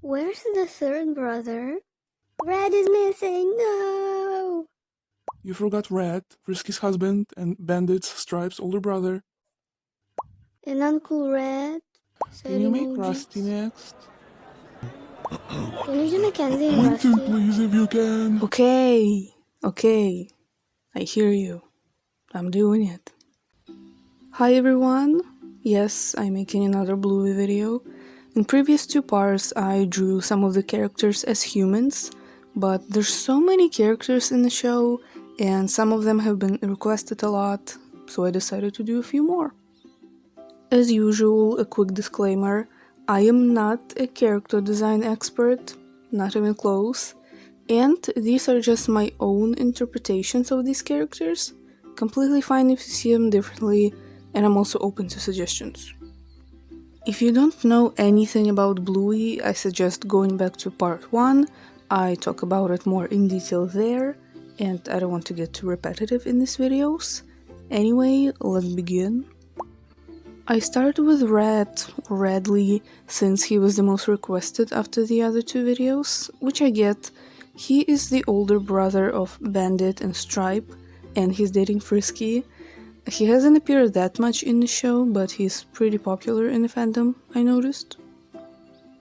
Where's the third brother? Red is missing, no! You forgot Red, Frisky's husband, and Bandit's Stripe's older brother. And Uncle Red? Can you make Rusty next? Can you do Mackenzie and Quentin, Rusty? please, if you can. Okay, I hear you. I'm doing it. Hi everyone! Yes, I'm making another Bluey video. In previous two parts I drew some of the characters as humans, but there's so many characters in the show and some of them have been requested a lot, so I decided to do a few more. As usual, a quick disclaimer, I am not a character design expert, not even close, and these are just my own interpretations of these characters. Completely fine if you see them differently, and I'm also open to suggestions. If you don't know anything about Bluey, I suggest going back to part 1, I talk about it more in detail there, and I don't want to get too repetitive in these videos. Anyway, let's begin. I started with Red, or Redley, since he was the most requested after the other two videos, which I get. He is the older brother of Bandit and Stripe, and he's dating Frisky. He hasn't appeared that much in the show, but he's pretty popular in the fandom, I noticed.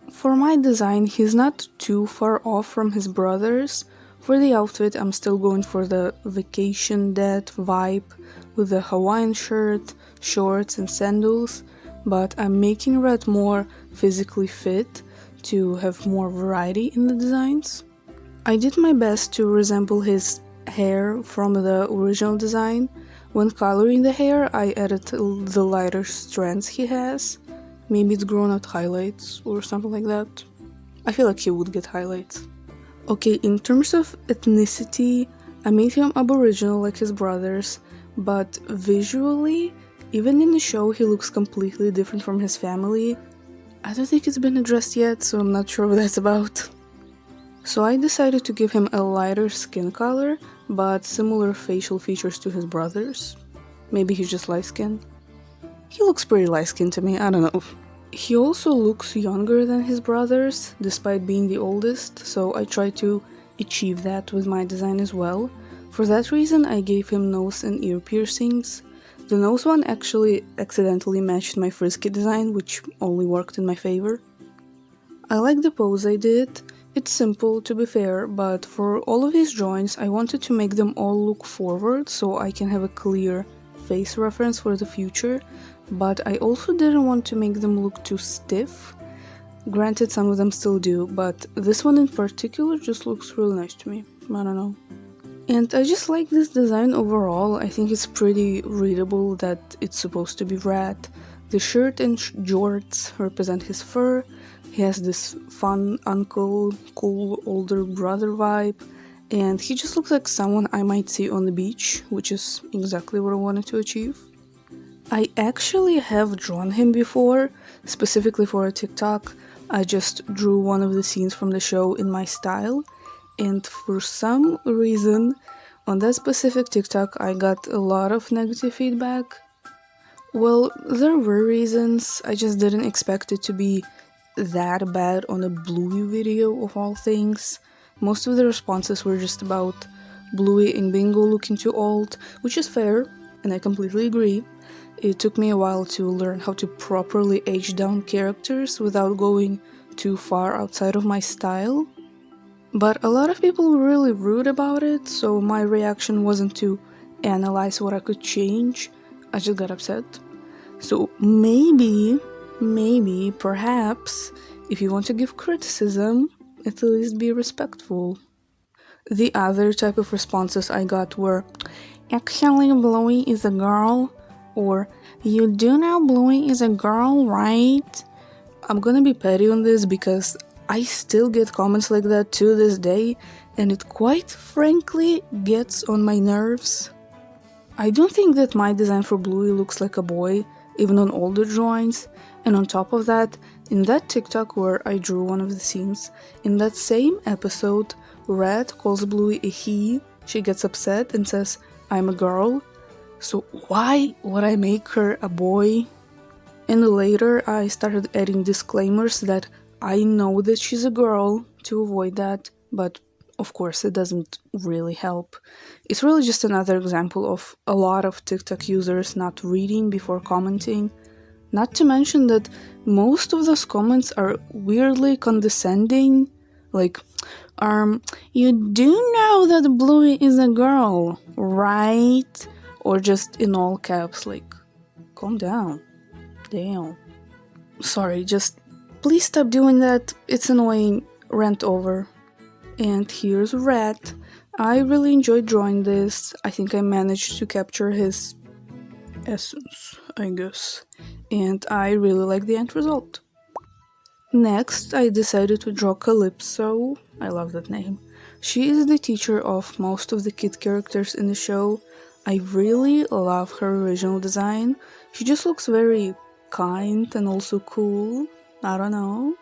For my design, he's not too far off from his brothers. For the outfit, I'm still going for the vacation dad vibe with the Hawaiian shirt, shorts and sandals, but I'm making Red more physically fit to have more variety in the designs. I did my best to resemble his hair from the original design. When coloring the hair, I added the lighter strands he has. Maybe it's grown out highlights or something like that. I feel like he would get highlights. Okay, in terms of ethnicity, I made him Aboriginal like his brothers, but visually, even in the show, he looks completely different from his family. I don't think it's been addressed yet, so I'm not sure what that's about. So I decided to give him a lighter skin color, but similar facial features to his brothers. Maybe he's just light-skinned. He looks pretty light-skinned to me, I don't know. He also looks younger than his brothers, despite being the oldest, so I tried to achieve that with my design as well. For that reason, I gave him nose and ear piercings. The nose one actually accidentally matched my Frisky design, which only worked in my favor. I like the pose I did. It's simple, to be fair, but for all of these drawings, I wanted to make them all look forward so I can have a clear face reference for the future, but I also didn't want to make them look too stiff. Granted, some of them still do, but this one in particular just looks really nice to me. I don't know. And I just like this design overall. I think it's pretty readable that it's supposed to be red. The shirt and jorts represent his fur. He has this fun uncle, cool older brother vibe, and he just looks like someone I might see on the beach, which is exactly what I wanted to achieve. I actually have drawn him before, specifically for a TikTok. I just drew one of the scenes from the show in my style, and for some reason, on that specific TikTok I got a lot of negative feedback. Well, there were reasons, I just didn't expect it to be that bad on a Bluey video of all things. Most of the responses were just about Bluey and Bingo looking too old, which is fair, and I completely agree. It took me a while to learn how to properly age down characters without going too far outside of my style. But a lot of people were really rude about it, so my reaction wasn't to analyze what I could change, I just got upset. So maybe, perhaps, if you want to give criticism, at least be respectful. The other type of responses I got were, actually Bluey is a girl, or you do know Bluey is a girl, right? I'm gonna be petty on this because I still get comments like that to this day, and it quite frankly gets on my nerves. I don't think that my design for Bluey looks like a boy, even on older drawings, and on top of that, in that TikTok where I drew one of the scenes, in that same episode, Red calls Bluey a he, she gets upset and says, I'm a girl, so why would I make her a boy? And later I started adding disclaimers that I know that she's a girl to avoid that, but of course it doesn't really help. It's really just another example of a lot of TikTok users not reading before commenting. Not to mention that most of those comments are weirdly condescending, like, you do know that Bluey is a girl, right? Or just in all caps, like, calm down. Damn. Sorry, just please stop doing that. It's annoying. Rant over. And here's Red. I really enjoyed drawing this. I think I managed to capture his essence, I guess. And I really like the end result. Next, I decided to draw Calypso. I love that name. She is the teacher of most of the kid characters in the show. I really love her original design. She just looks very kind and also cool. I don't know.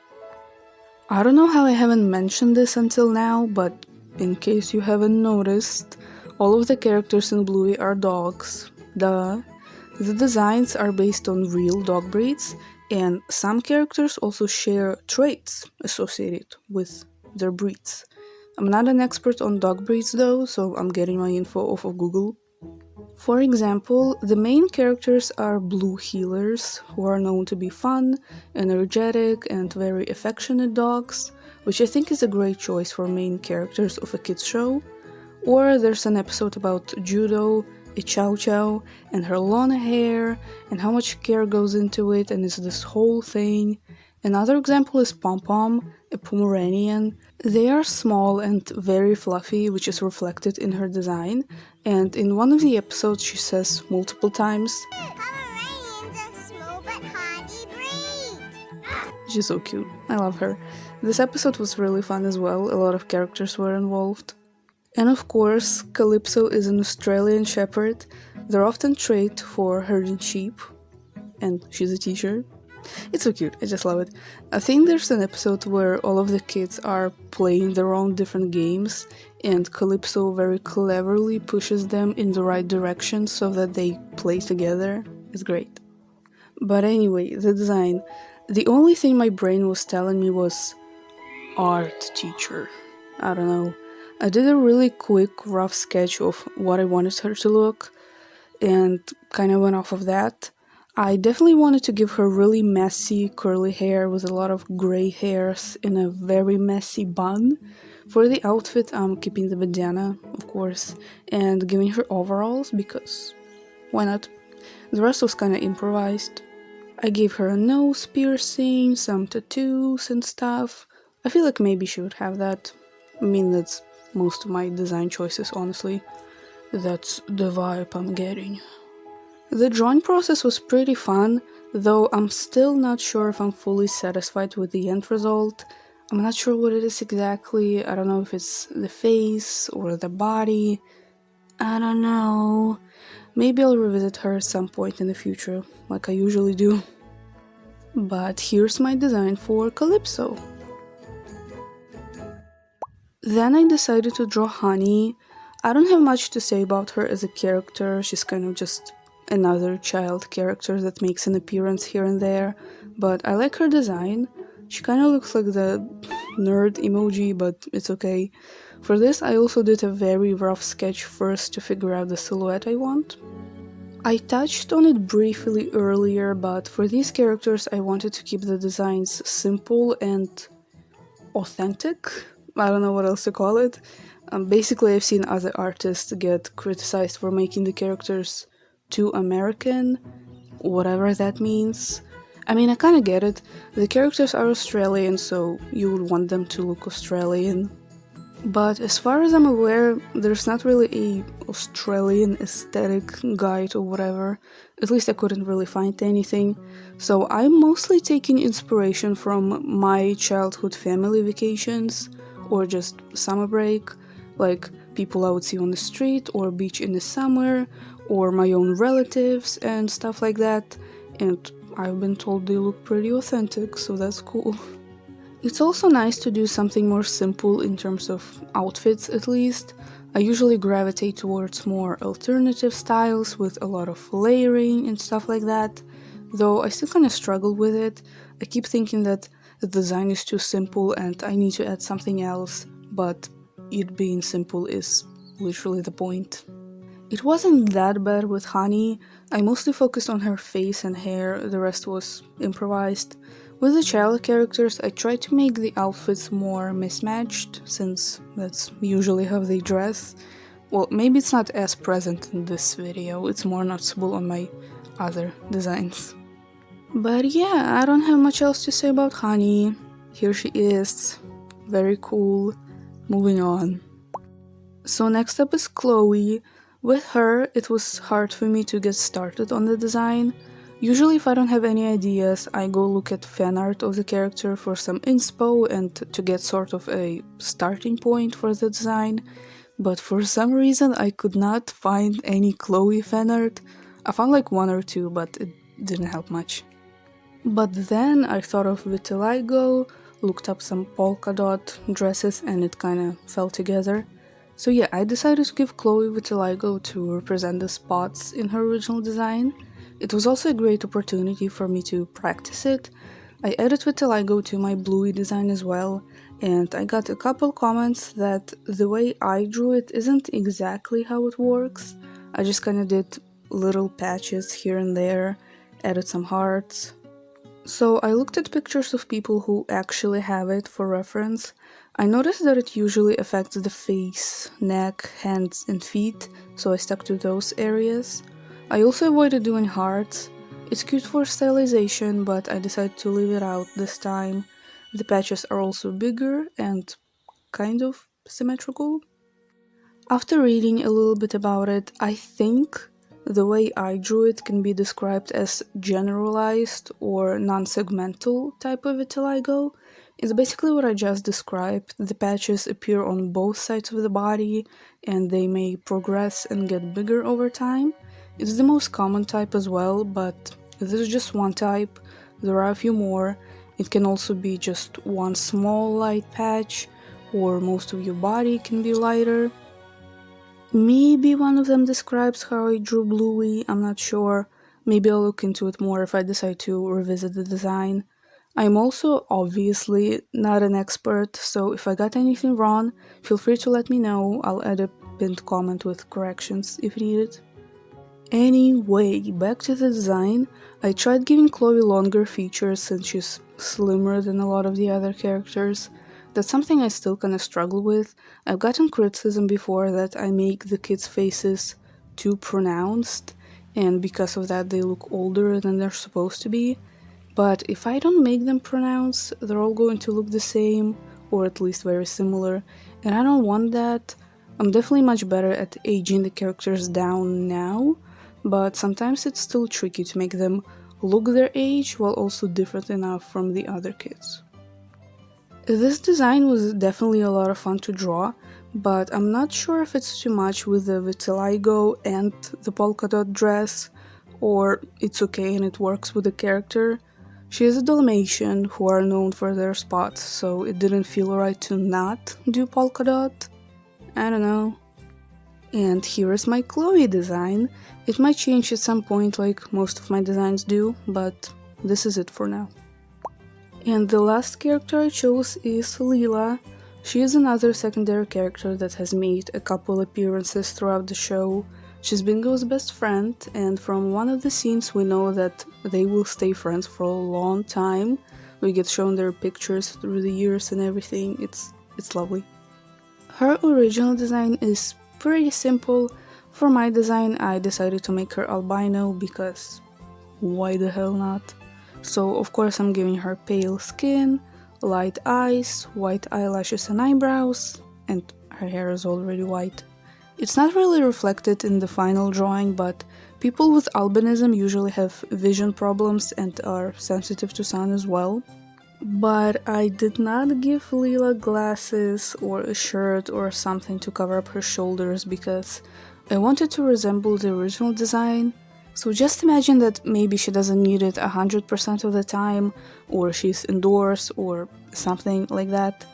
I don't know how I haven't mentioned this until now, but in case you haven't noticed, all of the characters in Bluey are dogs. Duh. The designs are based on real dog breeds, and some characters also share traits associated with their breeds. I'm not an expert on dog breeds though, so I'm getting my info off of Google. For example, the main characters are blue heelers, who are known to be fun, energetic, and very affectionate dogs, which I think is a great choice for main characters of a kids show. Or there's an episode about Judo, a Chow Chow, and her long hair, and how much care goes into it, and it's this whole thing. Another example is Pom Pom, a Pomeranian. They are small and very fluffy, which is reflected in her design, and in one of the episodes she says multiple times, Pomeranians are small but hardy breed. she's so cute, I love her. This episode was really fun as well, a lot of characters were involved. And of course, Calypso is an Australian shepherd. They're often trained for herding sheep, and she's a teacher. It's so cute, I just love it. I think there's an episode where all of the kids are playing their own different games, and Calypso very cleverly pushes them in the right direction so that they play together. It's great. But anyway, the design. The only thing my brain was telling me was art teacher. I don't know. I did a really quick, rough sketch of what I wanted her to look, and kind of went off of that. I definitely wanted to give her really messy, curly hair with a lot of gray hairs in a very messy bun. For the outfit, I'm keeping the bandana, of course, and giving her overalls because why not? The rest was kinda improvised. I gave her a nose piercing, some tattoos and stuff. I feel like maybe she would have that. I mean, that's most of my design choices, honestly. That's the vibe I'm getting. The drawing process was pretty fun, though I'm still not sure if I'm fully satisfied with the end result. I'm not sure what it is exactly. I don't know if it's the face or the body. I don't know. Maybe I'll revisit her at some point in the future, like I usually do. But here's my design for Calypso. Then I decided to draw Honey. I don't have much to say about her as a character. She's kind of just another child character that makes an appearance here and there, but I like her design. She kind of looks like the nerd emoji, but it's okay. For this, I also did a very rough sketch first to figure out the silhouette I want. I touched on it briefly earlier, but for these characters I wanted to keep the designs simple and authentic. I don't know what else to call it. Basically, I've seen other artists get criticized for making the characters too American, whatever that means. I mean, I kinda get it. The characters are Australian, so you would want them to look Australian. But as far as I'm aware, there's not really a Australian aesthetic guide or whatever. At least I couldn't really find anything. So I'm mostly taking inspiration from my childhood family vacations, or just summer break, like people I would see on the street or beach in the summer, or my own relatives and stuff like that. And I've been told they look pretty authentic, so that's cool. It's also nice to do something more simple in terms of outfits, at least. I usually gravitate towards more alternative styles with a lot of layering and stuff like that, though I still kind of struggle with it. I keep thinking that the design is too simple and I need to add something else, but it being simple is literally the point. It wasn't that bad with Honey. I mostly focused on her face and hair, the rest was improvised. With the child characters, I tried to make the outfits more mismatched, since that's usually how they dress. Well, maybe it's not as present in this video, it's more noticeable on my other designs. But yeah, I don't have much else to say about Honey. Here she is. Very cool. Moving on. So next up is Chloe. With her, it was hard for me to get started on the design. Usually if I don't have any ideas, I go look at fan art of the character for some inspo and to get sort of a starting point for the design. But for some reason I could not find any Chloe fan art. I found like one or two, but it didn't help much. But then I thought of vitiligo, looked up some polka dot dresses, and it kinda fell together. So yeah, I decided to give Chloe vitiligo to represent the spots in her original design. It was also a great opportunity for me to practice it. I added vitiligo to my Bluey design as well, and I got a couple comments that the way I drew it isn't exactly how it works. I just kinda did little patches here and there, added some hearts. So I looked at pictures of people who actually have it for reference. I noticed that it usually affects the face, neck, hands, and feet, so I stuck to those areas. I also avoided doing hearts. It's cute for stylization, but I decided to leave it out this time. The patches are also bigger and kind of symmetrical. After reading a little bit about it, I think the way I drew it can be described as generalized or non-segmental type of vitiligo. It's basically what I just described. The patches appear on both sides of the body and they may progress and get bigger over time. It's the most common type as well, but this is just one type. There are a few more. It can also be just one small light patch, or most of your body can be lighter. Maybe one of them describes how I drew Bluey, I'm not sure. Maybe I'll look into it more if I decide to revisit the design. I'm also obviously not an expert, so if I got anything wrong, feel free to let me know. I'll add a pinned comment with corrections if needed. Anyway, back to the design. I tried giving Chloe longer features since she's slimmer than a lot of the other characters. That's something I still kinda struggle with. I've gotten criticism before that I make the kids' faces too pronounced, and because of that they look older than they're supposed to be. But if I don't make them pronounced, they're all going to look the same, or at least very similar, and I don't want that. I'm definitely much better at aging the characters down now, but sometimes it's still tricky to make them look their age while also different enough from the other kids. This design was definitely a lot of fun to draw, but I'm not sure if it's too much with the vitiligo and the polka dot dress, or it's okay and it works with the character. She is a Dalmatian who are known for their spots, so it didn't feel right to not do polka dot. I don't know. And here is my Chloe design. It might change at some point like most of my designs do, but this is it for now. And the last character I chose is Leela. She is another secondary character that has made a couple appearances throughout the show. She's Bingo's best friend, and from one of the scenes we know that they will stay friends for a long time. We get shown their pictures through the years and everything. It's lovely. Her original design is pretty simple. For my design, I decided to make her albino because why the hell not? So of course I'm giving her pale skin, light eyes, white eyelashes and eyebrows, and her hair is already white. It's not really reflected in the final drawing, but people with albinism usually have vision problems and are sensitive to sun as well. But I did not give Leela glasses or a shirt or something to cover up her shoulders because I wanted to resemble the original design. So just imagine that maybe she doesn't need it 100% of the time, or she's indoors, or something like that.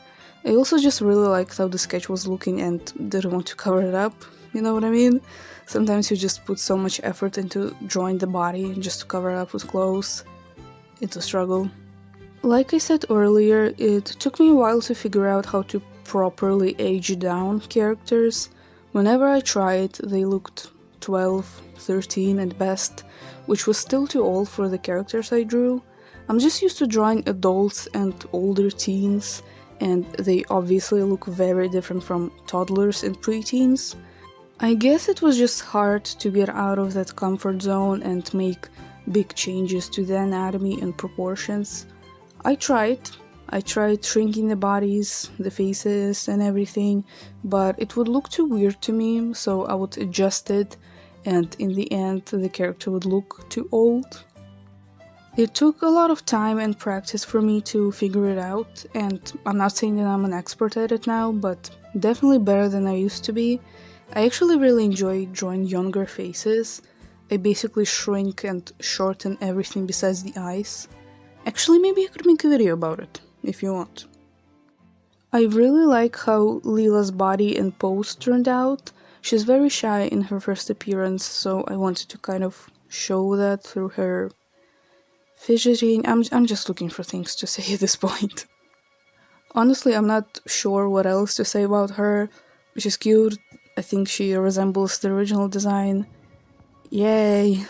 I also just really liked how the sketch was looking and didn't want to cover it up, you know what I mean? Sometimes you just put so much effort into drawing the body just to cover it up with clothes. It's a struggle. Like I said earlier, it took me a while to figure out how to properly age down characters. Whenever I tried, they looked 12, 13 at best, which was still too old for the characters I drew. I'm just used to drawing adults and older teens, and they obviously look very different from toddlers and preteens. I guess it was just hard to get out of that comfort zone and make big changes to the anatomy and proportions. I tried shrinking the bodies, the faces, and everything, but it would look too weird to me, so I would adjust it, and in the end, the character would look too old. It took a lot of time and practice for me to figure it out, and I'm not saying that I'm an expert at it now, but definitely better than I used to be. I actually really enjoy drawing younger faces. I basically shrink and shorten everything besides the eyes. Actually, maybe I could make a video about it, if you want. I really like how Leela's body and pose turned out. She's very shy in her first appearance, so I wanted to kind of show that through her fidgeting. I'm just looking for things to say at this point. Honestly, I'm not sure what else to say about her. She's cute. I think she resembles the original design. Yay!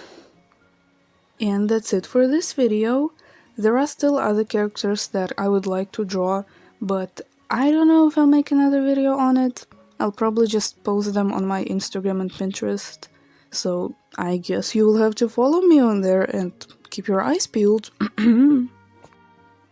And that's it for this video. There are still other characters that I would like to draw, but I don't know if I'll make another video on it. I'll probably just post them on my Instagram and Pinterest. So I guess you'll have to follow me on there and keep your eyes peeled.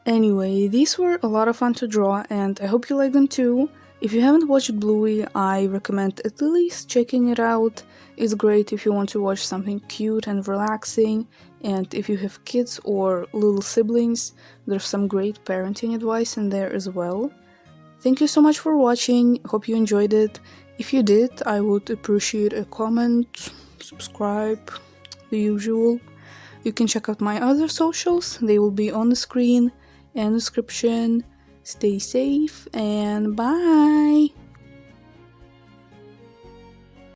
Anyway, these were a lot of fun to draw and I hope you like them too. If you haven't watched Bluey, I recommend at least checking it out. It's great if you want to watch something cute and relaxing, and if you have kids or little siblings, there's some great parenting advice in there as well. Thank you so much for watching, hope you enjoyed it. If you did, I would appreciate a comment, subscribe, the usual. You can check out my other socials, they will be on the screen and description. Stay safe and bye!